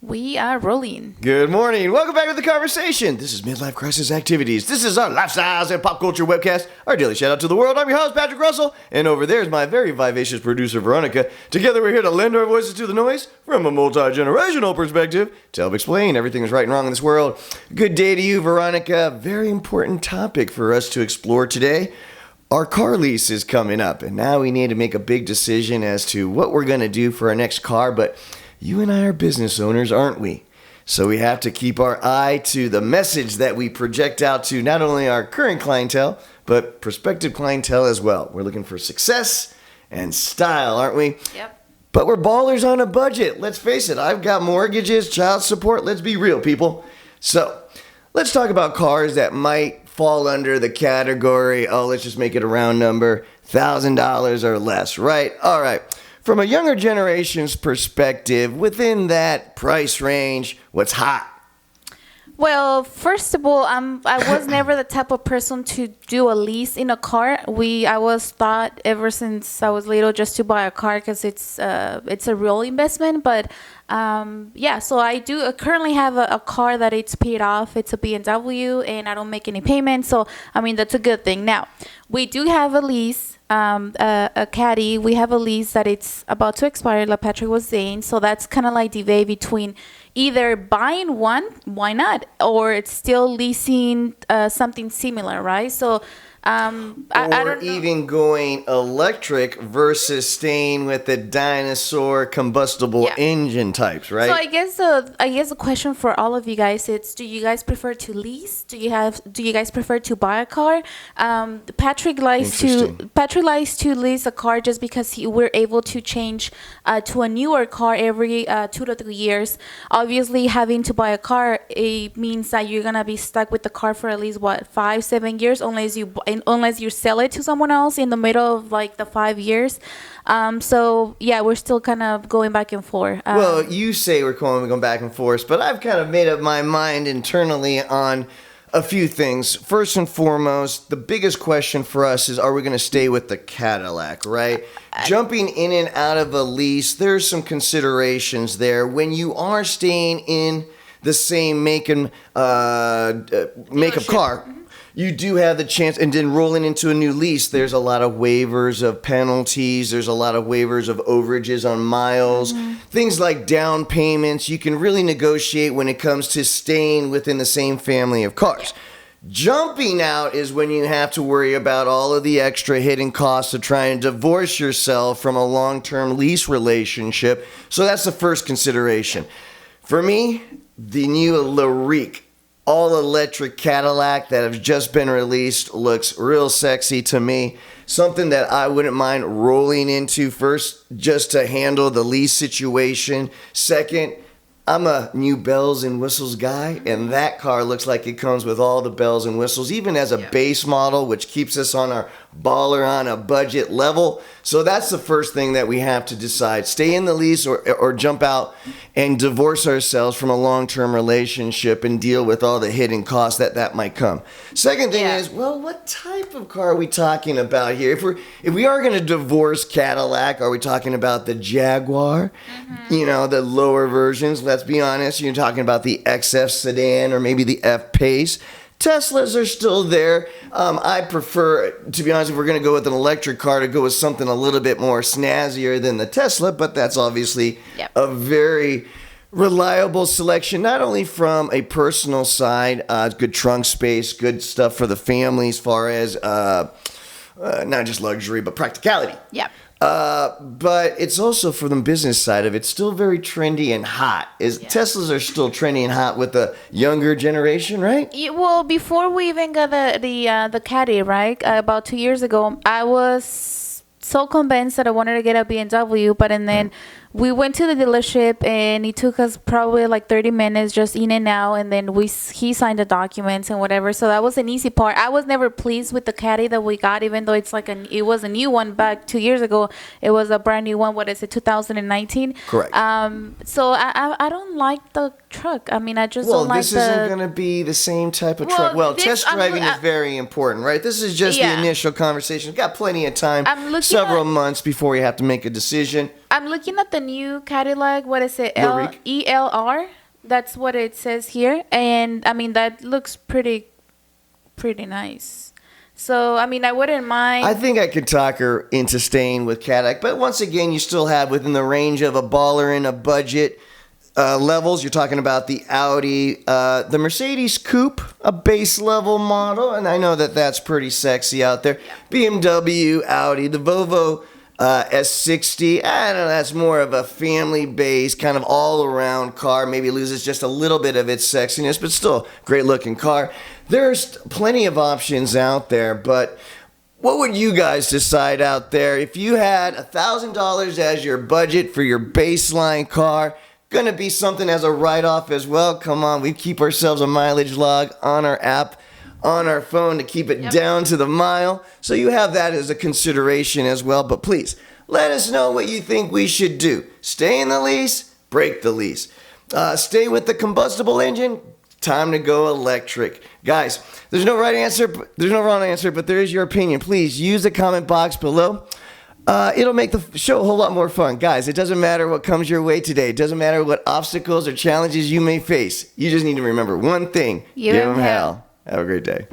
We are rolling. Good morning. Welcome back to the conversation. This is Midlife Crisis Activities. This is our lifestyles and pop culture webcast, our daily shout out to the world. I'm your host, Patrick Russell, and over there is my very vivacious producer, Veronica. Together, we're here to lend our voices to the noise from a multi-generational perspective to help explain everything that's right and wrong in this world. Good day to you, Veronica. Very important topic for us to explore today. Our car lease is coming up, and now we need to make a big decision as to what we're going to do for our next car, but you and I are business owners, aren't we? So we have to keep our eye to the message that we project out to not only our current clientele, but prospective clientele as well. We're looking for success and style, aren't we? Yep. But we're ballers on a budget. Let's face it, I've got mortgages, child support. Let's be real, people. So let's talk about cars that might fall under the category, let's just make it a round number, $1,000 or less, right? All right. From a younger generation's perspective, within that price range, what's hot? Well, first of all, I was never the type of person to do a lease in a car. I was taught ever since I was little just to buy a car because it's a real investment. But so I do currently have a car that it's paid off. It's a BMW, and I don't make any payments. So I mean that's a good thing. Now we do have a lease. A caddy, we have a lease that it's about to expire, like Patrick was saying. So that's kind of like debate between either buying one, why not, or it's still leasing something similar, right? So I don't know. Even going electric versus staying with the dinosaur combustible engine types, right? So I guess the question for all of you guys is: do you guys prefer to lease? Do you guys prefer to buy a car? Patrick likes to lease a car just because we're able to change to a newer car every 2 to 3 years. Obviously, having to buy a car, it means that you're gonna be stuck with the car for at least 5-7 years, unless you sell it to someone else in the middle of like the 5 years. So yeah, we're still kind of going back and forth. Well, you say we're going back and forth, but I've kind of made up my mind internally on a few things. First and foremost, the biggest question for us is, are we going to stay with the Cadillac, right? Jumping in and out of a lease, there's some considerations there. When you are staying in the same make of car, you do have the chance, and then rolling into a new lease, there's a lot of waivers of penalties. There's a lot of waivers of overages on miles. Mm-hmm. Things like down payments. You can really negotiate when it comes to staying within the same family of cars. Jumping out is when you have to worry about all of the extra hidden costs of trying to divorce yourself from a long-term lease relationship. So that's the first consideration. For me, the new LaRique all-electric Cadillac that has just been released looks real sexy to me. Something that I wouldn't mind rolling into first just to handle the lease situation. Second, I'm a new bells and whistles guy, and that car looks like it comes with all the bells and whistles, even as a base model, which keeps us on our baller on a budget level. So that's the first thing that we have to decide. Stay in the lease or jump out and divorce ourselves from a long-term relationship and deal with all the hidden costs that might come. Second thing is, well, what type of car are we talking about here? If we are going to divorce Cadillac, are we talking about the Jaguar? Mm-hmm. You know, the lower versions. Let's be honest. You're talking about the XF sedan or maybe the F-Pace. Teslas are still there. I prefer, to be honest, if we're going to go with an electric car, to go with something a little bit more snazzier than the Tesla, but that's obviously a very reliable selection, not only from a personal side, good trunk space, good stuff for the family as far as not just luxury, but practicality. Yeah. But it's also for the business side of it, still very trendy and hot. Teslas are still trendy and hot with the younger generation, right? Well, before we even got the Caddy, right? About 2 years ago, I was so convinced that I wanted to get a BMW, then we went to the dealership and it took us probably like 30 minutes just in and out, and then he signed the documents and whatever. So that was an easy part. I was never pleased with the Caddy that we got, even though it was a new one back 2 years ago. It was a brand new one. What is it, 2019? Correct. So I don't like the truck. I mean, I just don't like this isn't going to be the same type of truck. Well, test driving is very important, right? This is just the initial conversation. We've got plenty of time, several months before you have to make a decision. I'm looking at the new Cadillac. What is it? Lyric. ELR. That's what it says here, and I mean that looks pretty nice. So I mean I wouldn't mind. I think I could talk her into staying with Cadillac, but once again, you still have within the range of a baller and a budget levels. You're talking about the Audi, the Mercedes Coupe, a base level model, and I know that that's pretty sexy out there. BMW, Audi, the Volvo S60. I don't know, that's more of a family based kind of all around car. Maybe loses just a little bit of its sexiness, but still great looking car. There's plenty of options out there, but what would you guys decide out there if you had $1,000 as your budget for your baseline car? Going to be something as a write-off as well. Come on, we keep ourselves a mileage log on our app, on our phone to keep it down to the mile. So you have that as a consideration as well. But please, let us know what you think we should do. Stay in the lease, break the lease. Stay with the combustible engine, time to go electric. Guys, there's no right answer, there's no wrong answer, but there is your opinion. Please use the comment box below. It'll make the show a whole lot more fun. Guys, it doesn't matter what comes your way today. It doesn't matter what obstacles or challenges you may face. You just need to remember one thing. Give 'em hell. Have a great day.